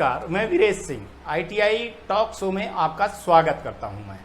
नमस्कार, मैं Viresh Singh ITI talk show में आपका स्वागत करता हूं। मैं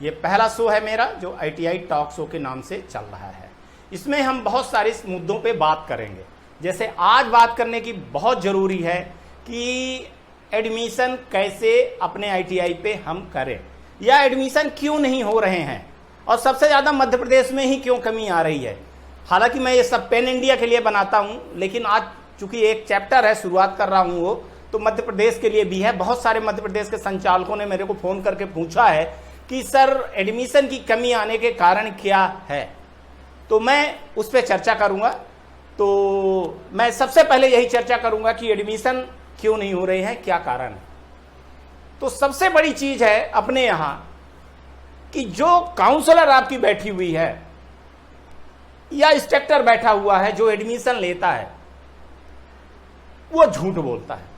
ये पहला शो है मेरा जो आईटीआई टॉक शो के नाम से चल रहा है। इसमें हम बहुत सारे मुद्दों पे बात करेंगे। जैसे आज बात करने की बहुत ज़रूरी है कि एडमिशन कैसे अपने आईटीआई पे हम करें या एडमिशन क्यों नहीं हो रहे हैं और सबसे ज़्यादा मध्य प्रदेश में ही क्यों कमी आ रही है। हालांकि मैं ये सब पैन इंडिया के लिए बनाता हूँ, लेकिन आज चूंकि एक चैप्टर है, शुरुआत कर रहा हूँ वो तो मध्य प्रदेश के लिए भी है। बहुत सारे मध्य प्रदेश के संचालकों ने मेरे को फ़ोन करके पूछा है कि सर एडमिशन की कमी आने के कारण क्या है, तो मैं उस पर चर्चा करूँगा। तो मैं सबसे पहले यही चर्चा करूँगा कि एडमिशन क्यों नहीं हो रही है, क्या कारण है। तो सबसे बड़ी चीज़ है अपने यहाँ कि जो काउंसलर आपकी बैठी हुई है या इंस्ट्रक्टर बैठा हुआ है जो एडमिशन लेता है वो झूठ बोलता है।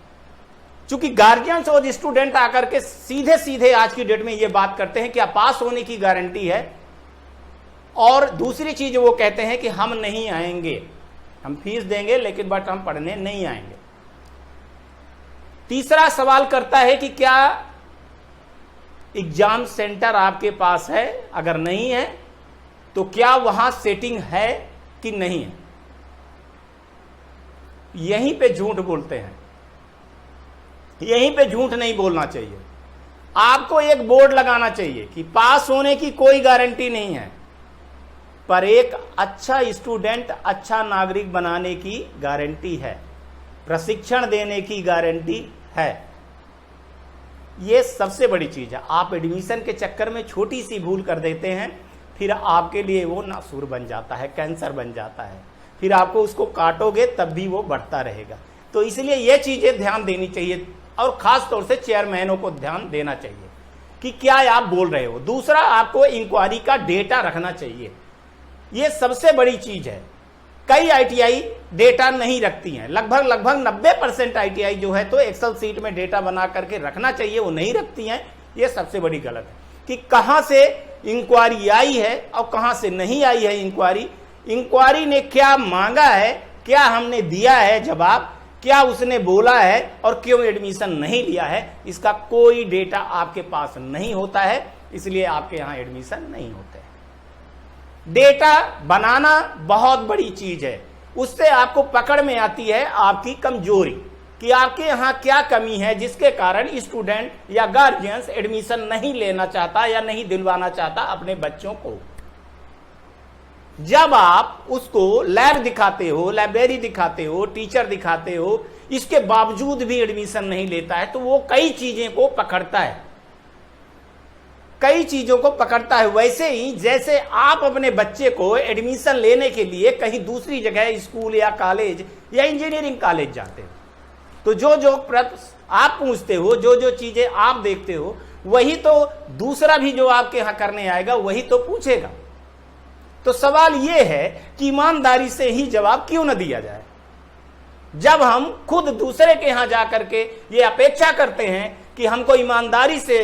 क्योंकि गार्जियंस और स्टूडेंट आकर के सीधे सीधे आज की डेट में ये बात करते हैं कि आप पास होने की गारंटी है, और दूसरी चीज वो कहते हैं कि हम नहीं आएंगे, हम फीस देंगे लेकिन बट हम पढ़ने नहीं आएंगे। तीसरा सवाल करता है कि क्या एग्जाम सेंटर आपके पास है, अगर नहीं है तो क्या वहां सेटिंग है कि नहीं है। यहीं पे झूठ बोलते हैं, यहीं पे झूठ नहीं बोलना चाहिए। आपको एक बोर्ड लगाना चाहिए कि पास होने की कोई गारंटी नहीं है, पर एक अच्छा स्टूडेंट, अच्छा नागरिक बनाने की गारंटी है, प्रशिक्षण देने की गारंटी है। यह सबसे बड़ी चीज है। आप एडमिशन के चक्कर में छोटी सी भूल कर देते हैं, फिर आपके लिए वो नासूर बन जाता है, कैंसर बन जाता है, फिर आपको उसको काटोगे तब भी वो बढ़ता रहेगा। तो इसलिए ये चीजें ध्यान देनी चाहिए और खास तौर से चेयरमैनों को ध्यान देना चाहिए कि क्या आप बोल रहे हो। दूसरा, आपको इंक्वायरी का डेटा रखना चाहिए, ये सबसे बड़ी चीज है। कई आईटीआई डेटा नहीं रखती हैं, लगभग 90% आईटीआई जो है तो एक्सेल सीट में डेटा बना करके रखना चाहिए, वो नहीं रखती हैं। ये सबसे बड़ी गलत है कि कहां से इंक्वायरी आई है और कहां से नहीं आई है इंक्वायरी, इंक्वायरी ने क्या मांगा है, क्या हमने दिया है जवाब, क्या उसने बोला है और क्यों एडमिशन नहीं लिया है, इसका कोई डेटा आपके पास नहीं होता है। इसलिए आपके यहां एडमिशन नहीं होते। डेटा बनाना बहुत बड़ी चीज है, उससे आपको पकड़ में आती है आपकी कमजोरी कि आपके यहां क्या कमी है जिसके कारण स्टूडेंट या गार्जियंस एडमिशन नहीं लेना चाहता या नहीं दिलवाना चाहता अपने बच्चों को। जब आप उसको लैब दिखाते हो, लाइब्रेरी दिखाते हो, टीचर दिखाते हो, इसके बावजूद भी एडमिशन नहीं लेता है, तो वो कई चीजें को पकड़ता है, कई चीजों को पकड़ता है। वैसे ही जैसे आप अपने बच्चे को एडमिशन लेने के लिए कहीं दूसरी जगह स्कूल या कॉलेज या इंजीनियरिंग कॉलेज जाते हो, तो जो जो प्रश्न आप पूछते हो, जो जो चीजें आप देखते हो, वही तो दूसरा भी जो आपके यहां करने आएगा वही तो पूछेगा। तो सवाल यह है कि ईमानदारी से ही जवाब क्यों न दिया जाए। जब हम खुद दूसरे के यहां जाकर के ये अपेक्षा करते हैं कि हमको ईमानदारी से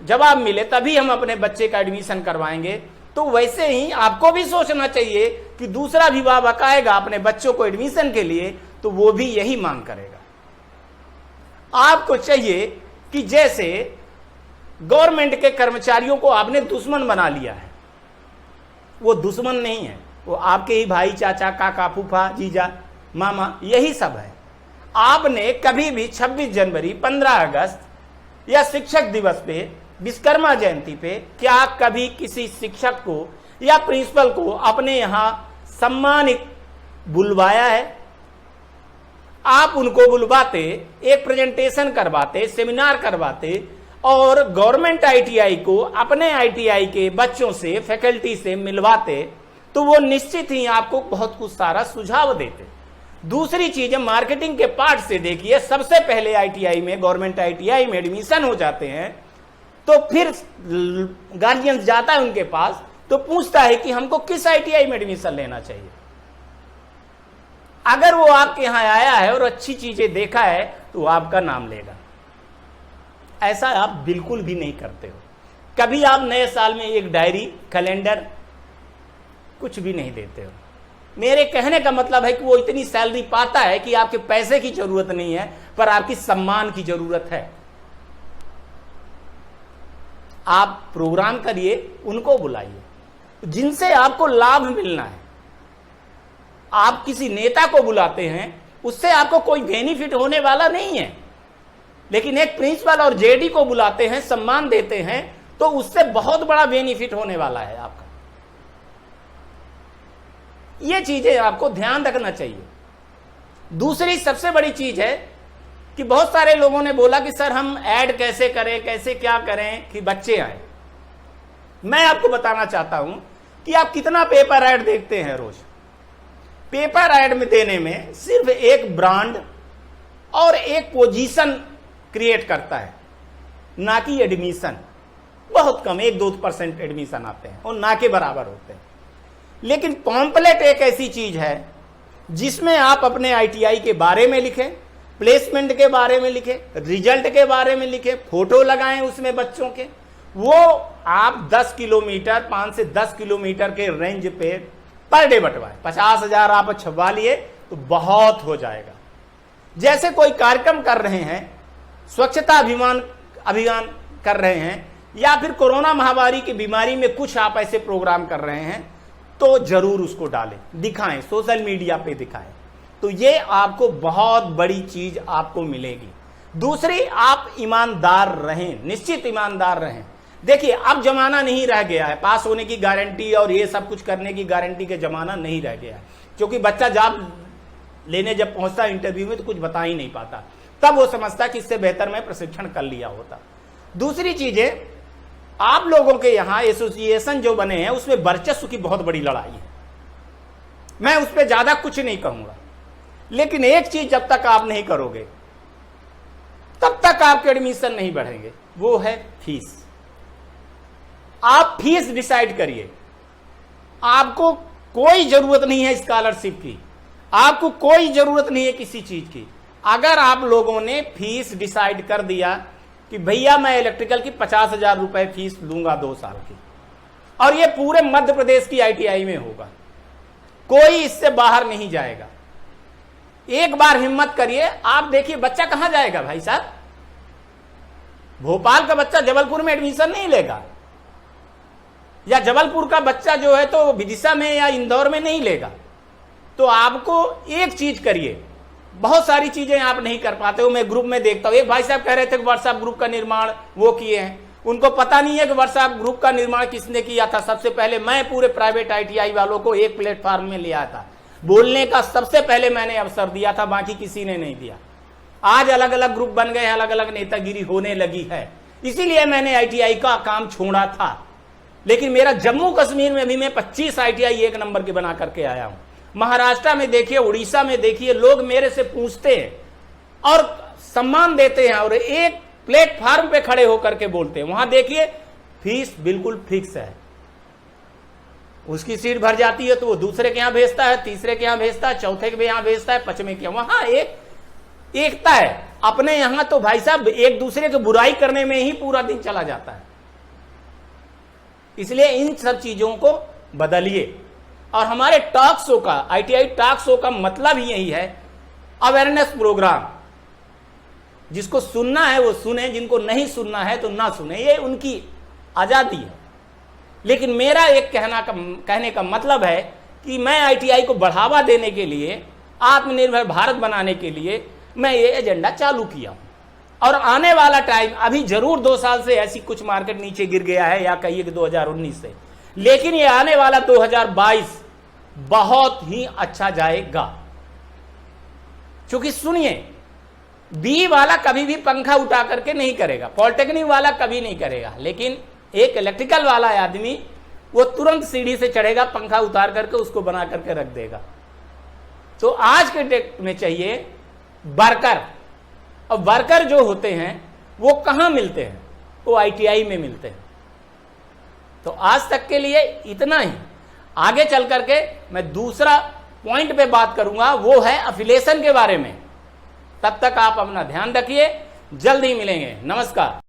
जवाब मिले तभी हम अपने बच्चे का एडमिशन करवाएंगे, तो वैसे ही आपको भी सोचना चाहिए कि दूसरा अभिभावक आएगा अपने बच्चों को एडमिशन के लिए तो वो भी यही मांग करेगा। आपको चाहिए कि जैसे गवर्नमेंट के कर्मचारियों को आपने दुश्मन बना लिया है, वो दुश्मन नहीं है, वो आपके ही भाई, चाचा, काका, फूफा, जीजा, मामा, यही सब है। आपने कभी भी 26 जनवरी, 15 अगस्त या शिक्षक दिवस पे, विश्वकर्मा जयंती पे क्या कभी किसी शिक्षक को या प्रिंसिपल को अपने यहां सम्मानित बुलवाया है? आप उनको बुलवाते, एक प्रेजेंटेशन करवाते, सेमिनार करवाते और गवर्नमेंट आईटीआई को अपने आईटीआई के बच्चों से, फैकल्टी से मिलवाते, तो वो निश्चित ही आपको बहुत कुछ सारा सुझाव देते। दूसरी चीज, मार्केटिंग के पार्ट से देखिए, सबसे पहले आईटीआई में, गवर्नमेंट आईटीआई में एडमिशन हो जाते हैं तो फिर गार्जियंस जाता है उनके पास तो पूछता है कि हमको किस आईटीआई में एडमिशन लेना चाहिए। अगर वो आपके यहां आया है और अच्छी चीजें देखा है तो आपका नाम लेगा। ऐसा आप बिल्कुल भी नहीं करते हो। कभी आप नए साल में एक डायरी, कैलेंडर कुछ भी नहीं देते हो। मेरे कहने का मतलब है कि वो इतनी सैलरी पाता है कि आपके पैसे की जरूरत नहीं है, पर आपकी सम्मान की जरूरत है। आप प्रोग्राम करिए, उनको बुलाइए जिनसे आपको लाभ मिलना है। आप किसी नेता को बुलाते हैं, उससे आपको कोई बेनिफिट होने वाला नहीं है, लेकिन एक प्रिंसिपल और जेडी को बुलाते हैं, सम्मान देते हैं, तो उससे बहुत बड़ा बेनिफिट होने वाला है आपका। ये चीजें आपको ध्यान रखना चाहिए। दूसरी सबसे बड़ी चीज है कि बहुत सारे लोगों ने बोला कि सर हम ऐड कैसे करें, कैसे क्या करें कि बच्चे आए। मैं आपको बताना चाहता हूं कि आप कितना पेपर ऐड देखते हैं रोज। पेपर ऐड में देने में सिर्फ एक ब्रांड और एक पोजीशन क्रिएट करता है, ना कि एडमिशन। बहुत कम 1-2% एडमिशन आते हैं और ना के बराबर होते हैं। लेकिन पॉम्पलेट एक ऐसी चीज है जिसमें आप अपने आईटीआई के बारे में लिखें, प्लेसमेंट के बारे में लिखें, रिजल्ट के बारे में लिखें, फोटो लगाएं उसमें बच्चों के। वो आप 10 किलोमीटर, 5 से 10 किलोमीटर के रेंज पे पर डे बंटवाएं। 50,000 आप छपवा लिए तो बहुत हो जाएगा। जैसे कोई कार्यक्रम कर रहे हैं, स्वच्छता अभियान कर रहे हैं, या फिर कोरोना महामारी की बीमारी में कुछ आप ऐसे प्रोग्राम कर रहे हैं, तो जरूर उसको डालें, दिखाएं, सोशल मीडिया पे दिखाएं। तो ये आपको बहुत बड़ी चीज आपको मिलेगी। दूसरी, आप ईमानदार रहें, निश्चित ईमानदार रहें। देखिए अब जमाना नहीं रह गया है पास होने की गारंटी और ये सब कुछ करने की गारंटी के जमाना नहीं रह गया है, क्योंकि बच्चा जॉब लेने जब पहुंचता इंटरव्यू में तो कुछ बता ही नहीं पाता, तब वो समझता कि इससे बेहतर मैं प्रशिक्षण कर लिया होता। दूसरी चीजें, आप लोगों के यहां एसोसिएशन जो बने हैं उसमें वर्चस्व की बहुत बड़ी लड़ाई है। मैं उस पर ज्यादा कुछ नहीं कहूंगा, लेकिन एक चीज जब तक आप नहीं करोगे तब तक आपके एडमिशन नहीं बढ़ेंगे, वो है फीस। आप फीस डिसाइड करिए। आपको कोई जरूरत नहीं है स्कॉलरशिप की, आपको कोई जरूरत नहीं है किसी चीज की। अगर आप लोगों ने फीस डिसाइड कर दिया कि भैया मैं इलेक्ट्रिकल की 50,000 रुपए फीस लूंगा 2 साल की, और ये पूरे मध्य प्रदेश की आईटीआई में होगा, कोई इससे बाहर नहीं जाएगा। एक बार हिम्मत करिए, आप देखिए बच्चा कहां जाएगा भाई साहब। भोपाल का बच्चा जबलपुर में एडमिशन नहीं लेगा, या जबलपुर का बच्चा जो है तो विदिशा में या इंदौर में नहीं लेगा। तो आपको एक चीज करिए, बहुत सारी चीजें आप नहीं कर पाते हो। मैं ग्रुप में देखता हूं, एक भाई साहब कह रहे थे कि व्हाट्सएप ग्रुप का निर्माण वो किए हैं, उनको पता नहीं है कि व्हाट्सएप ग्रुप का निर्माण किसने किया था। सबसे पहले मैं पूरे प्राइवेट आईटीआई वालों को एक प्लेटफॉर्म में लिया था, बोलने का सबसे पहले मैंने अवसर दिया था, बाकी किसी ने नहीं दिया। आज अलग अलग ग्रुप बन गए, अलग अलग नेतागिरी होने लगी है, इसीलिए मैंने आईटीआई का काम छोड़ा था। लेकिन मेरा जम्मू कश्मीर में भी मैं 25 आईटीआई 1 नंबर के बना करके आया हूं। महाराष्ट्र में देखिए, उड़ीसा में देखिए, लोग मेरे से पूछते हैं और सम्मान देते हैं और एक प्लेटफॉर्म पे खड़े होकर के बोलते हैं। वहां देखिए फीस बिल्कुल फिक्स है, उसकी सीट भर जाती है तो वो दूसरे के यहां भेजता है, तीसरे के यहां भेजता है, चौथे के यहां भेजता है, पांचवें के। वहां एक एकता है। अपने यहां तो भाई साहब एक दूसरे की बुराई करने में ही पूरा दिन चला जाता है। इसलिए इन सब चीजों को बदलिए। और हमारे टॉक शो का, आईटीआई टॉक शो का मतलब ही यही है, अवेयरनेस प्रोग्राम। जिसको सुनना है वो सुने, जिनको नहीं सुनना है तो ना सुने, ये उनकी आजादी है। लेकिन मेरा एक कहने का मतलब है कि मैं आईटीआई को बढ़ावा देने के लिए, आत्मनिर्भर भारत बनाने के लिए मैं ये एजेंडा चालू किया हूं। और आने वाला टाइम, अभी जरूर 2 साल से ऐसी कुछ मार्केट नीचे गिर गया है, या कहिए कि 2019 से, लेकिन ये आने वाला 2022 बहुत ही अच्छा जाएगा। क्योंकि सुनिए, बी वाला कभी भी पंखा उठा करके नहीं करेगा, पॉलिटेक्निक वाला कभी नहीं करेगा, लेकिन एक इलेक्ट्रिकल वाला आदमी वो तुरंत सीढ़ी से चढ़ेगा, पंखा उतार करके उसको बना करके रख देगा। तो आज के डेट में चाहिए वर्कर। और वर्कर जो होते हैं वो कहां मिलते हैं? वो आईटीआई में मिलते हैं। तो आज तक के लिए इतना ही। आगे चल करके मैं दूसरा पॉइंट पे बात करूंगा, वो है एफिलिएशन के बारे में। तब तक आप अपना ध्यान रखिए, जल्द ही मिलेंगे। नमस्कार।